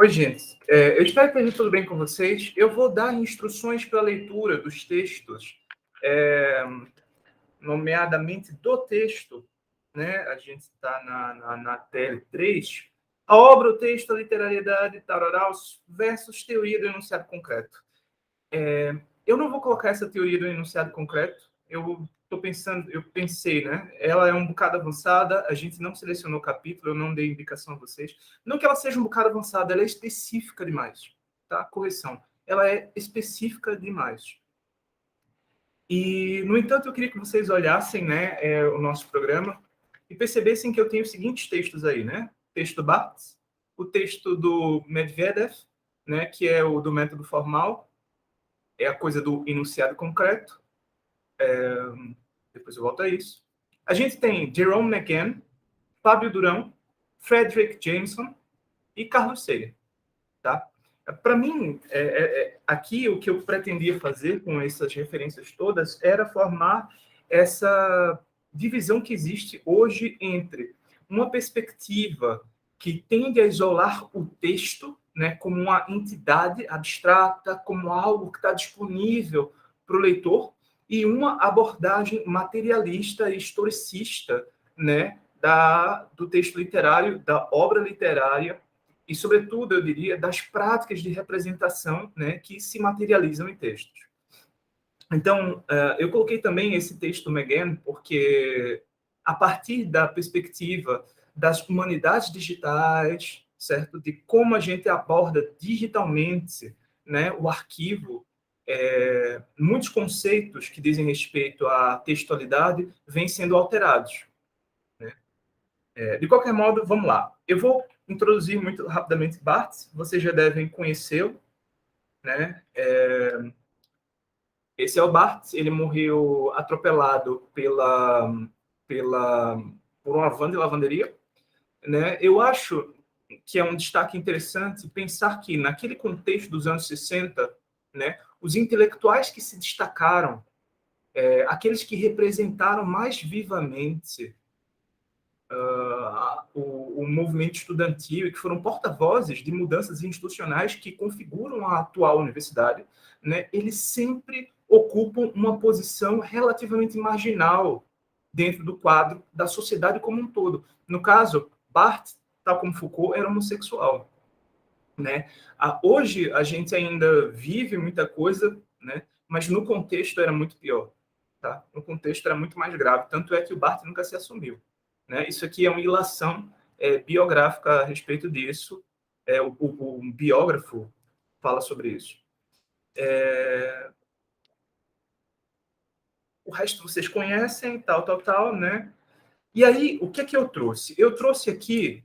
Oi, gente. Eu espero que esteja tudo bem com vocês. Eu vou dar instruções para a leitura dos textos, nomeadamente do texto, né? A gente está na tela 3. A obra, o texto, a literariedade, tararau, versus teoria do enunciado concreto. Eu não vou colocar essa teoria do enunciado concreto. Eu pensei, né? Ela é um bocado avançada, a gente não selecionou o capítulo, eu não dei indicação a vocês. Não que ela seja um bocado avançada, ela é específica demais, tá? Correção. Ela é específica demais. E, no entanto, eu queria que vocês olhassem, né, o nosso programa e percebessem que eu tenho os seguintes textos aí, né? O texto do Barthes, o texto do Medvedev, né, que é o do método formal, é a coisa do enunciado concreto. Depois eu volto a isso. A gente tem Jerome McGann, Fábio Durão, Frederick Jameson e Carlos Sagan. Tá? Para mim, aqui o que eu pretendia fazer com essas referências todas era formar essa divisão que existe hoje entre uma perspectiva que tende a isolar o texto, né, como uma entidade abstrata, como algo que está disponível para o leitor, e uma abordagem materialista e historicista, né, do texto literário, da obra literária, e, sobretudo, eu diria, das práticas de representação, né, que se materializam em textos. Então, eu coloquei também esse texto do McGann porque, a partir da perspectiva das humanidades digitais, certo, de como a gente aborda digitalmente, né, o arquivo, muitos conceitos que dizem respeito à textualidade vêm sendo alterados. Né? De qualquer modo, vamos lá. Eu vou introduzir muito rapidamente Barthes, vocês já devem conhecê-lo, né? Esse é o Barthes, ele morreu atropelado por uma van de lavanderia, né? Eu acho que é um destaque interessante pensar que, naquele contexto dos anos 60, né, os intelectuais que se destacaram, aqueles que representaram mais vivamente o movimento estudantil e que foram porta-vozes de mudanças institucionais que configuram a atual universidade, né, eles sempre ocupam uma posição relativamente marginal dentro do quadro da sociedade como um todo. No caso, Barthes, tal como Foucault, era homossexual. Né? Hoje, a gente ainda vive muita coisa, né, mas no contexto era muito pior. Tá? No contexto era muito mais grave. Tanto é que o Barthes nunca se assumiu. Né? Isso aqui é uma ilação biográfica a respeito disso. O biógrafo fala sobre isso. O resto vocês conhecem, tal, né? E aí, o que eu trouxe? Eu trouxe aqui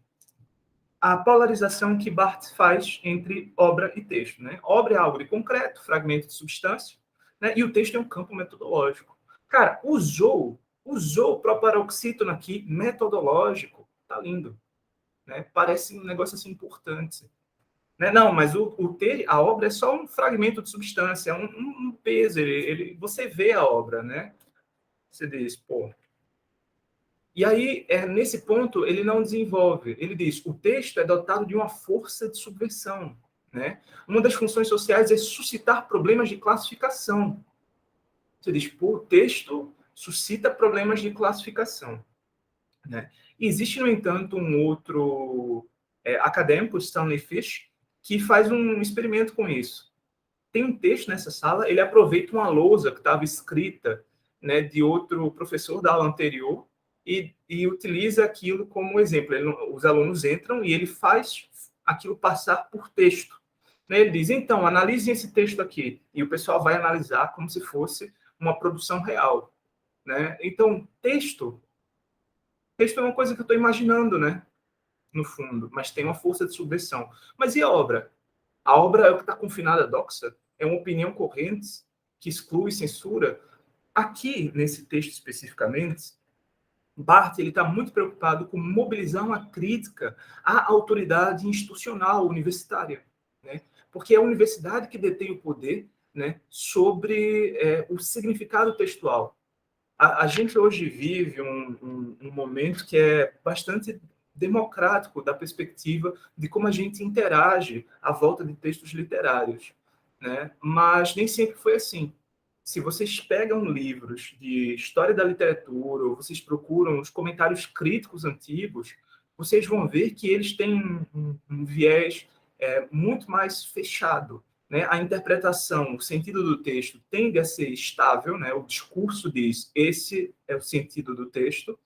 a polarização que Barthes faz entre obra e texto. Né? Obra é algo de concreto, fragmento de substância, né? E o texto é um campo metodológico. Cara, usou o proparoxítono aqui, metodológico, tá lindo. Né? Parece um negócio assim importante. Né? Não, mas a obra é só um fragmento de substância, é um peso. Você vê a obra, né? Você diz, pô. E aí, nesse ponto, ele não desenvolve. Ele diz, o texto é dotado de uma força de subversão. Né? Uma das funções sociais é suscitar problemas de classificação. Você diz, pô, o texto suscita problemas de classificação. Né? E existe, no entanto, um outro acadêmico, Stanley Fish, que faz um experimento com isso. Tem um texto nessa sala, ele aproveita uma lousa que estava escrita, né, de outro professor da aula anterior e utiliza aquilo como exemplo. Os alunos entram e ele faz aquilo passar por texto. Né? Ele diz, então, analisem esse texto aqui. E o pessoal vai analisar como se fosse uma produção real. Né? Então, texto é uma coisa que eu estou imaginando, né? No fundo, mas tem uma força de subversão. Mas e a obra? A obra é o que está confinada à doxa? É uma opinião corrente que exclui censura? Aqui, nesse texto especificamente, Barthes está muito preocupado com mobilizar uma crítica à autoridade institucional universitária, né? Porque é a universidade que detém o poder, né, sobre o significado textual. A gente hoje vive um momento que é bastante democrático da perspectiva de como a gente interage à volta de textos literários, né? Mas nem sempre foi assim. Se vocês pegam livros de história da literatura, ou vocês procuram os comentários críticos antigos, vocês vão ver que eles têm um viés muito mais fechado, né? A interpretação, o sentido do texto tende a ser estável, né? O discurso diz, esse é o sentido do texto,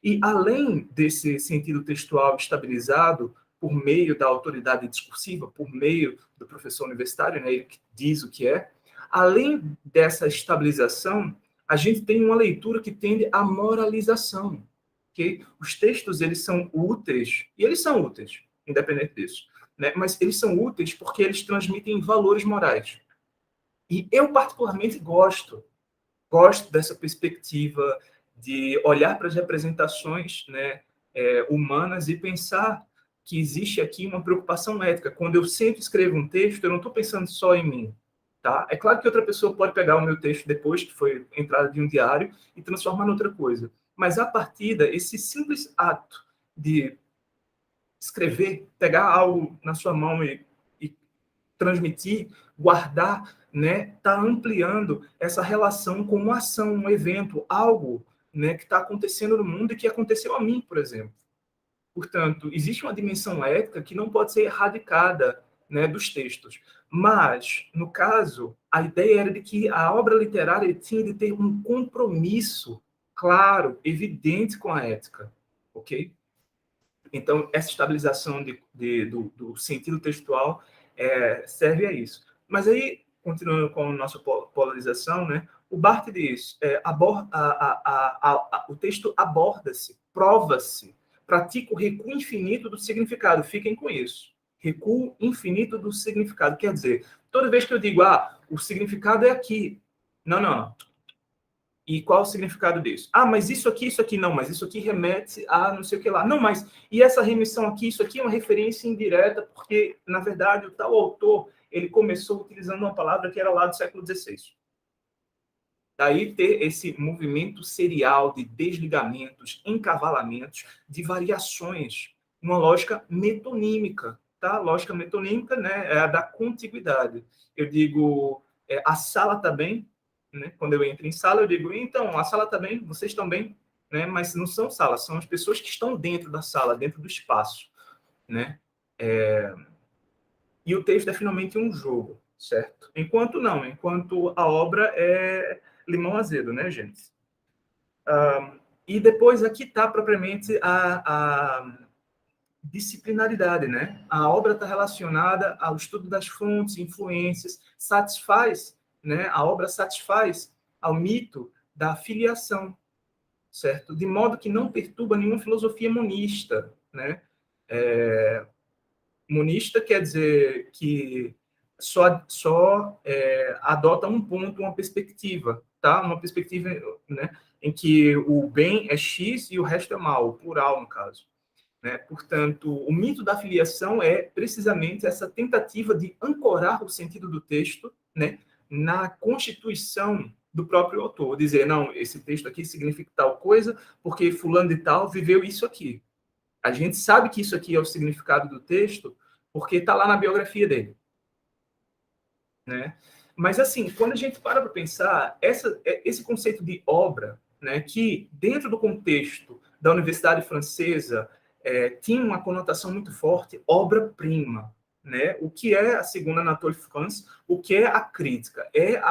e além desse sentido textual estabilizado por meio da autoridade discursiva, por meio do professor universitário, né? Ele que diz o que é, além dessa estabilização, a gente tem uma leitura que tende à moralização, ok? Os textos, eles são úteis, e eles são úteis, independente disso, né? Mas eles são úteis porque eles transmitem valores morais. E eu, particularmente, gosto dessa perspectiva de olhar para as representações, né, humanas e pensar que existe aqui uma preocupação ética. Quando eu sempre escrevo um texto, eu não estou pensando só em mim. Tá? É claro que outra pessoa pode pegar o meu texto depois, que foi entrada de um diário, e transformar em outra coisa. Mas, a partida, esse simples ato de escrever, pegar algo na sua mão e transmitir, guardar, né, está ampliando essa relação com uma ação, um evento, algo, né, que está acontecendo no mundo e que aconteceu a mim, por exemplo. Portanto, existe uma dimensão ética que não pode ser erradicada, né, dos textos. Mas, no caso, a ideia era de que a obra literária tinha de ter um compromisso claro, evidente com a ética, ok? Então, essa estabilização do sentido textual serve a isso. Mas aí, continuando com a nossa polarização, né, o Barthes diz, o texto aborda-se, prova-se, pratica o recuo infinito do significado. Fiquem com isso. Recuo infinito do significado. Quer dizer, toda vez que eu digo, o significado é aqui. Não, não. E qual o significado disso? Mas isso aqui não, mas isso aqui remete a não sei o que lá. Não, mas e essa remissão aqui, isso aqui é uma referência indireta, porque, na verdade, o tal autor, ele começou utilizando uma palavra que era lá do século XVI. Daí ter esse movimento serial de desligamentos, encavalamentos, de variações, uma lógica metonímica, tá? Lógica metonímica, né, é a da contiguidade. Eu digo, a sala está bem, né? Quando eu entro em sala, eu digo, então, a sala está bem, vocês estão bem, né? Mas não são salas, são as pessoas que estão dentro da sala, dentro do espaço, né? E o texto é finalmente um jogo, certo? Enquanto a obra é limão azedo, né, gente? E depois aqui está propriamente a disciplinaridade, né? A obra está relacionada ao estudo das fontes, influências, satisfaz, né? A obra satisfaz ao mito da filiação, certo? De modo que não perturba nenhuma filosofia monista, né? Monista quer dizer que só adota um ponto, uma perspectiva, tá? Uma perspectiva, né, em que o bem é X e o resto é mal, o plural, no caso. Né? Portanto, o mito da filiação é precisamente essa tentativa de ancorar o sentido do texto, né, na constituição do próprio autor. Dizer, não, esse texto aqui significa tal coisa porque fulano de tal viveu isso aqui. A gente sabe que isso aqui é o significado do texto porque está lá na biografia dele. Né? Mas, assim, quando a gente para pensar, esse conceito de obra, né, que dentro do contexto da Universidade Francesa tinha uma conotação muito forte, obra-prima. Né? O que é a segunda Anatole France? O que é a crítica? É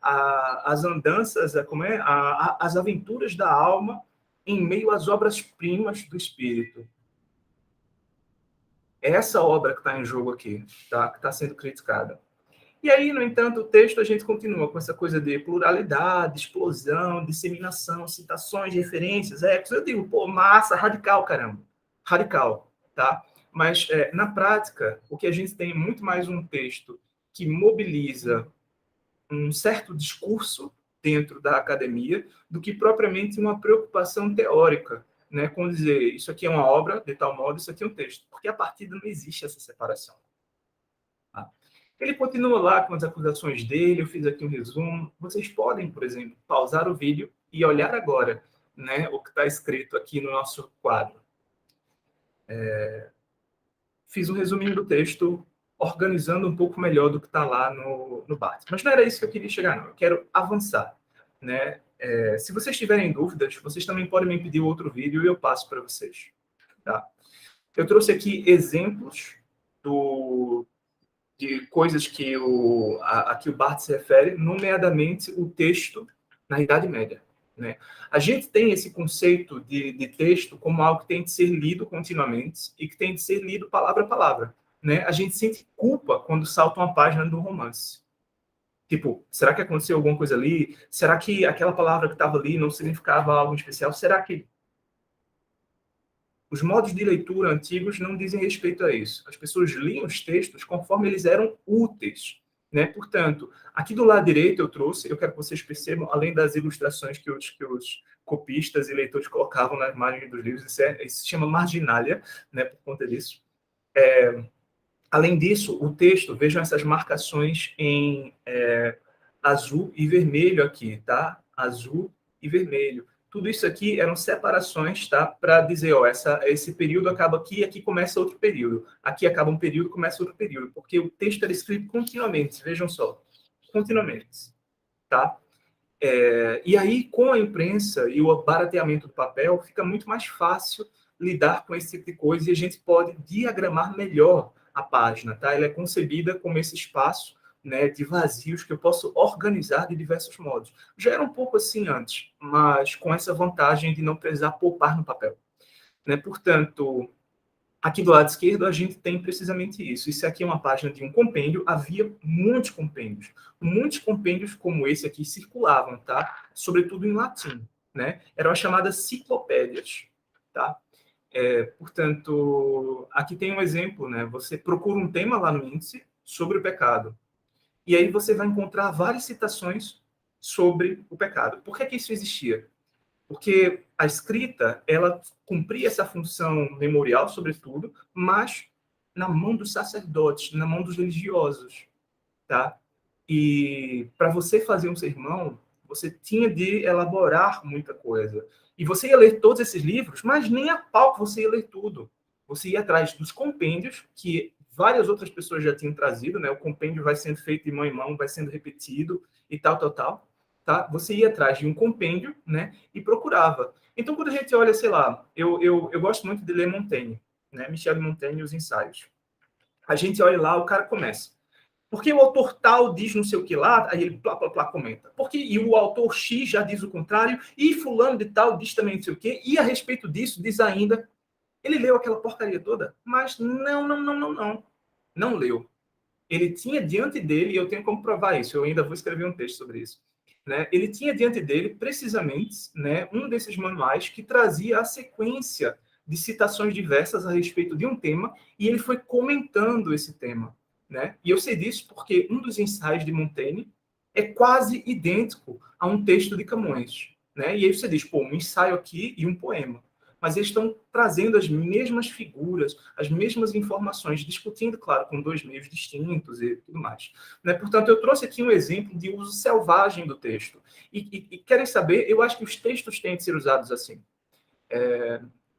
as andanças, as aventuras da alma em meio às obras-primas do espírito. É essa obra que está em jogo aqui, tá? Que está sendo criticada. E aí, no entanto, o texto a gente continua com essa coisa de pluralidade, explosão, disseminação, citações, referências, ecos. Eu digo, pô, massa, radical, caramba. Radical, tá? Mas, na prática, o que a gente tem é muito mais um texto que mobiliza um certo discurso dentro da academia do que propriamente uma preocupação teórica, né? Com dizer, isso aqui é uma obra, de tal modo, isso aqui é um texto. Porque a partir não existe essa separação. Tá? Ele continua lá com as acusações dele, eu fiz aqui um resumo. Vocês podem, por exemplo, pausar o vídeo e olhar agora, né, o que está escrito aqui no nosso quadro. fiz um resuminho do texto, organizando um pouco melhor do que está lá no Barthes. Mas não era isso que eu queria chegar, não. Eu quero avançar, né? Se vocês tiverem dúvidas, vocês também podem me pedir outro vídeo e eu passo para vocês. Tá? Eu trouxe aqui exemplos de coisas que a que o Barthes se refere, nomeadamente o texto na Idade Média. Né? A gente tem esse conceito de texto como algo que tem de ser lido continuamente e que tem de ser lido palavra a palavra. Né? A gente sente culpa quando salta uma página do romance. Tipo, será que aconteceu alguma coisa ali? Será que aquela palavra que estava ali não significava algo especial? Será que os modos de leitura antigos não dizem respeito a isso? As pessoas liam os textos conforme eles eram úteis. Né? Portanto, aqui do lado direito eu trouxe, eu quero que vocês percebam, além das ilustrações que os copistas e leitores colocavam nas margens dos livros, isso se chama marginalia, né, por conta disso. Além disso, o texto, vejam essas marcações em azul e vermelho aqui, tá? Azul e vermelho. Tudo isso aqui eram separações, tá? Para dizer, ó, esse período acaba aqui e aqui começa outro período. Aqui acaba um período, começa outro período. Porque o texto era escrito continuamente, vejam só. Continuamente, tá? E aí, com a imprensa e o barateamento do papel, fica muito mais fácil lidar com esse tipo de coisa e a gente pode diagramar melhor a página, tá? Ela é concebida como esse espaço, né, de vazios que eu posso organizar de diversos modos. Já era um pouco assim antes, mas com essa vantagem de não precisar poupar no papel. Né? Portanto, aqui do lado esquerdo, a gente tem precisamente isso. Isso aqui é uma página de um compêndio. Havia muitos compêndios. Muitos compêndios como esse aqui circulavam, tá? Sobretudo em latim, né? Eram as chamadas ciclopédias, tá? Portanto, aqui tem um exemplo, né? Você procura um tema lá no índice sobre o pecado. E aí você vai encontrar várias citações sobre o pecado. Por que isso existia? Porque a escrita, ela cumpria essa função memorial, sobretudo, mas na mão dos sacerdotes, na mão dos religiosos, tá? E para você fazer um sermão, você tinha de elaborar muita coisa. E você ia ler todos esses livros, mas nem a pau você ia ler tudo. Você ia atrás dos compêndios, que várias outras pessoas já tinham trazido, né? O compêndio vai sendo feito de mão em mão, vai sendo repetido e tal, tal, tal. Tá? Você ia atrás de um compêndio, né? E procurava. Então, quando a gente olha, sei lá, eu gosto muito de ler Montaigne, né? Michel de Montaigne e os ensaios. A gente olha lá, o cara começa. Porque o autor tal diz não sei o que lá, aí ele plá, plá, plá, comenta. Porque, e o autor X já diz o contrário, e fulano de tal diz também não sei o quê, e a respeito disso diz ainda, ele leu aquela porcaria toda, mas não leu. Ele tinha diante dele, e eu tenho como provar isso, eu ainda vou escrever um texto sobre isso, né? Ele tinha diante dele, precisamente, né, um desses manuais que trazia a sequência de citações diversas a respeito de um tema, e ele foi comentando esse tema. Né? E eu sei disso porque um dos ensaios de Montaigne é quase idêntico a um texto de Camões. Né? E aí você diz, pô, um ensaio aqui e um poema. Mas eles estão trazendo as mesmas figuras, as mesmas informações, discutindo, claro, com dois meios distintos e tudo mais. Né? Portanto, eu trouxe aqui um exemplo de uso selvagem do texto. E querem saber, eu acho que os textos têm de ser usados assim.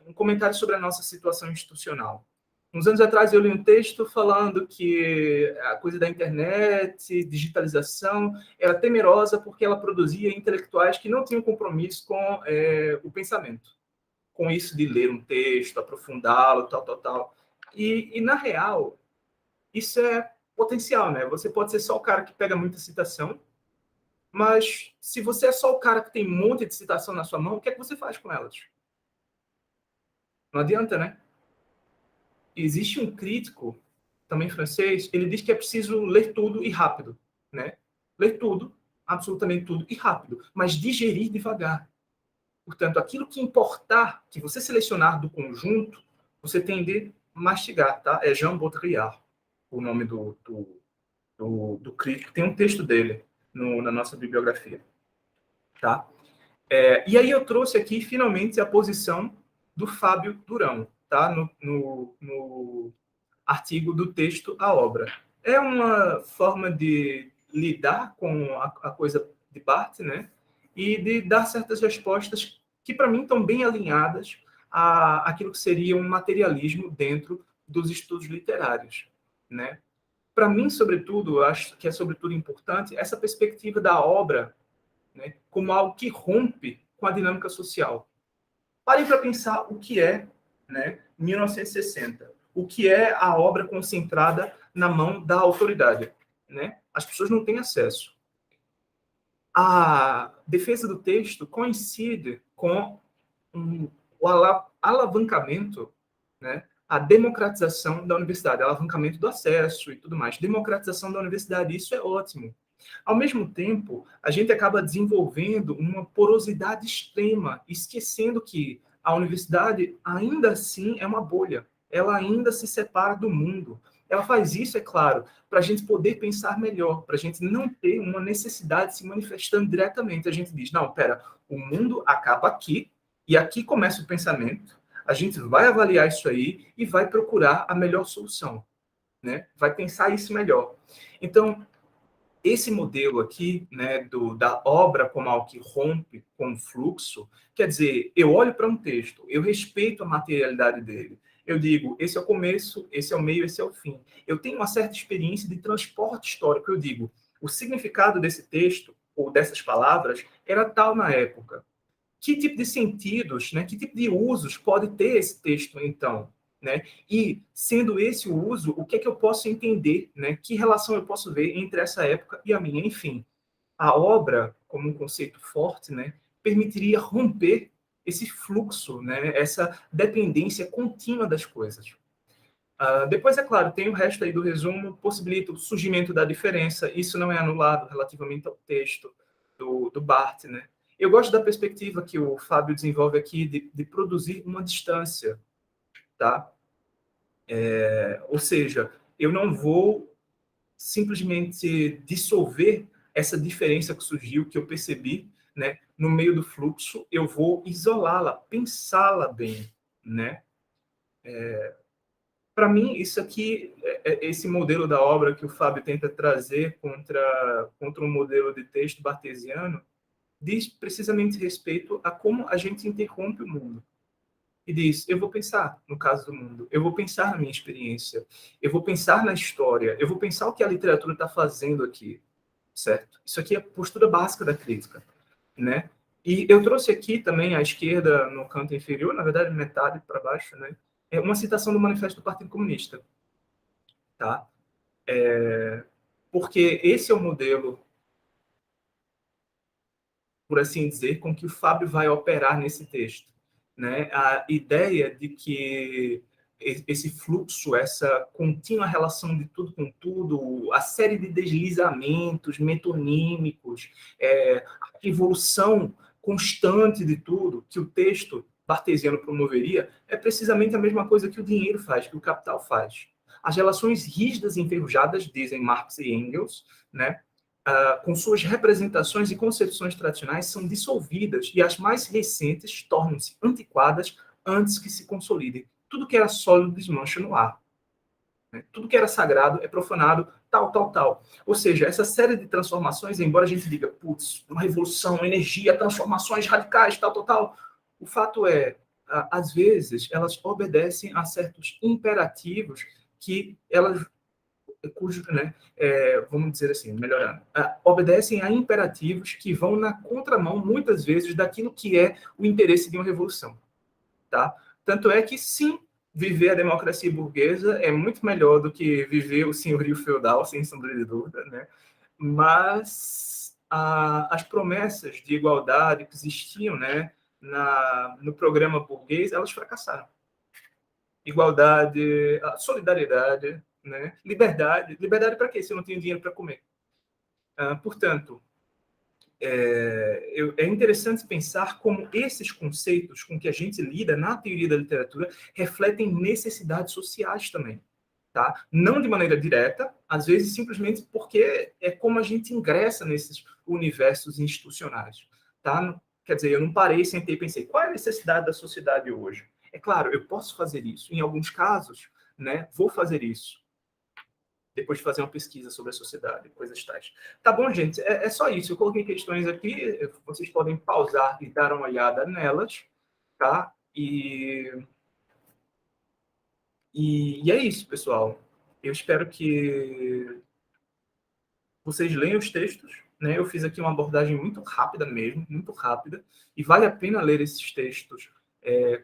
Um comentário sobre a nossa situação institucional. Uns anos atrás eu li um texto falando que a coisa da internet, digitalização, era temerosa porque ela produzia intelectuais que não tinham compromisso com o pensamento, com isso de ler um texto, aprofundá-lo, tal, tal, tal. E, na real, isso é potencial, né? Você pode ser só o cara que pega muita citação, mas se você é só o cara que tem um monte de citação na sua mão, o que é que você faz com elas? Não adianta, né? Existe um crítico, também francês, ele diz que é preciso ler tudo e rápido, né? Ler tudo, absolutamente tudo e rápido, mas digerir devagar. Portanto, aquilo que importar, que você selecionar do conjunto, você tem de mastigar, tá? É Jean Baudrillard, o nome do crítico. Tem um texto dele na nossa bibliografia, tá? E aí eu trouxe aqui, finalmente, a posição do Fábio Durão, tá? No artigo do texto à obra. É uma forma de lidar com a coisa de Barthes, né? E de dar certas respostas que, para mim, estão bem alinhadas aquilo que seria um materialismo dentro dos estudos literários, né? Para mim, sobretudo, eu acho que é sobretudo importante essa perspectiva da obra, né, como algo que rompe com a dinâmica social. Parem para pensar o que é, né, 1960. O que é a obra concentrada na mão da autoridade, né? As pessoas não têm acesso. A defesa do texto coincide com o alavancamento, né, a democratização da universidade, alavancamento do acesso e tudo mais. Democratização da universidade, isso é ótimo. Ao mesmo tempo, a gente acaba desenvolvendo uma porosidade extrema, esquecendo que a universidade ainda assim é uma bolha. Ela ainda se separa do mundo. Ela faz isso, é claro, para a gente poder pensar melhor, para a gente não ter uma necessidade se manifestando diretamente. A gente diz, não, pera, o mundo acaba aqui, e aqui começa o pensamento, a gente vai avaliar isso aí e vai procurar a melhor solução, né? Vai pensar isso melhor. Então, esse modelo aqui, né, da obra como algo que rompe com o fluxo, quer dizer, eu olho para um texto, eu respeito a materialidade dele, eu digo, esse é o começo, esse é o meio, esse é o fim. Eu tenho uma certa experiência de transporte histórico, eu digo, o significado desse texto, ou dessas palavras, era tal na época. Que tipo de sentidos, né, que tipo de usos pode ter esse texto, então? Né? E, sendo esse o uso, o que é que eu posso entender? Né? Que relação eu posso ver entre essa época e a minha? Enfim, a obra, como um conceito forte, né, permitiria romper esse fluxo, né, essa dependência contínua das coisas. Depois, é claro, tem o resto aí do resumo, possibilita o surgimento da diferença, isso não é anulado relativamente ao texto do Barthes, né? Eu gosto da perspectiva que o Fábio desenvolve aqui de produzir uma distância, tá? Ou seja, eu não vou simplesmente dissolver essa diferença que surgiu, que eu percebi, né, no meio do fluxo, eu vou isolá-la, pensá-la bem, né? Para mim, isso aqui, esse modelo da obra que o Fábio tenta trazer contra um modelo de texto bartesiano, diz precisamente respeito a como a gente interrompe o mundo. E diz, eu vou pensar no caso do mundo, eu vou pensar na minha experiência, eu vou pensar na história, eu vou pensar o que a literatura está fazendo aqui, certo? Isso aqui é a postura básica da crítica, né? E eu trouxe aqui também à esquerda, no canto inferior, na verdade, metade para baixo, né? É uma citação do Manifesto do Partido Comunista, tá? Porque esse é o modelo, por assim dizer, com que o Fábio vai operar nesse texto, né? A ideia de que esse fluxo, essa contínua relação de tudo com tudo, a série de deslizamentos metonímicos, a evolução constante de tudo que o texto bartesiano promoveria, é precisamente a mesma coisa que o dinheiro faz, que o capital faz. As relações rígidas e enferrujadas, dizem Marx e Engels, né, com suas representações e concepções tradicionais, são dissolvidas e as mais recentes tornam-se antiquadas antes que se consolidem. Tudo que era sólido desmancha no ar. Né? Tudo que era sagrado é profanado, tal, tal, tal. Ou seja, essa série de transformações, embora a gente diga, putz, uma revolução, energia, transformações radicais, tal, tal, tal, o fato é, às vezes, elas obedecem a certos imperativos que elas né, vamos dizer assim, melhorando, obedecem a imperativos que vão na contramão, muitas vezes, daquilo que é o interesse de uma revolução. Tá? Tanto é que, sim, viver a democracia burguesa é muito melhor do que viver o senhorio feudal, sem sombra de dúvida, né? Mas as promessas de igualdade que existiam, né, no programa burguês, elas fracassaram. Igualdade, solidariedade, né? Liberdade. Liberdade para quê? Se eu não tenho dinheiro para comer. Portanto, é interessante pensar como esses conceitos com que a gente lida na teoria da literatura refletem necessidades sociais também. Tá? Não de maneira direta, às vezes simplesmente porque é como a gente ingressa nesses universos institucionais. Tá? Quer dizer, eu não parei, sentei e pensei, qual é a necessidade da sociedade hoje? É claro, eu posso fazer isso. Em alguns casos, né, vou fazer isso. Depois de fazer uma pesquisa sobre a sociedade, coisas tais. Tá bom, gente? É só isso. Eu coloquei questões aqui, vocês podem pausar e dar uma olhada nelas, tá? E, e é isso, pessoal. Eu espero que vocês leiam os textos, né? Eu fiz aqui uma abordagem muito rápida mesmo, muito rápida, e vale a pena ler esses textos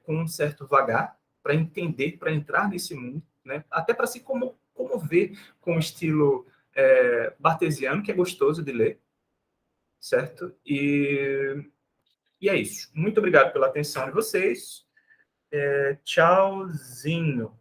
com um certo vagar, para entender, para entrar nesse mundo, né? Até para se comover com o estilo bartesiano, que é gostoso de ler, certo? E é isso. Muito obrigado pela atenção de vocês. Tchauzinho.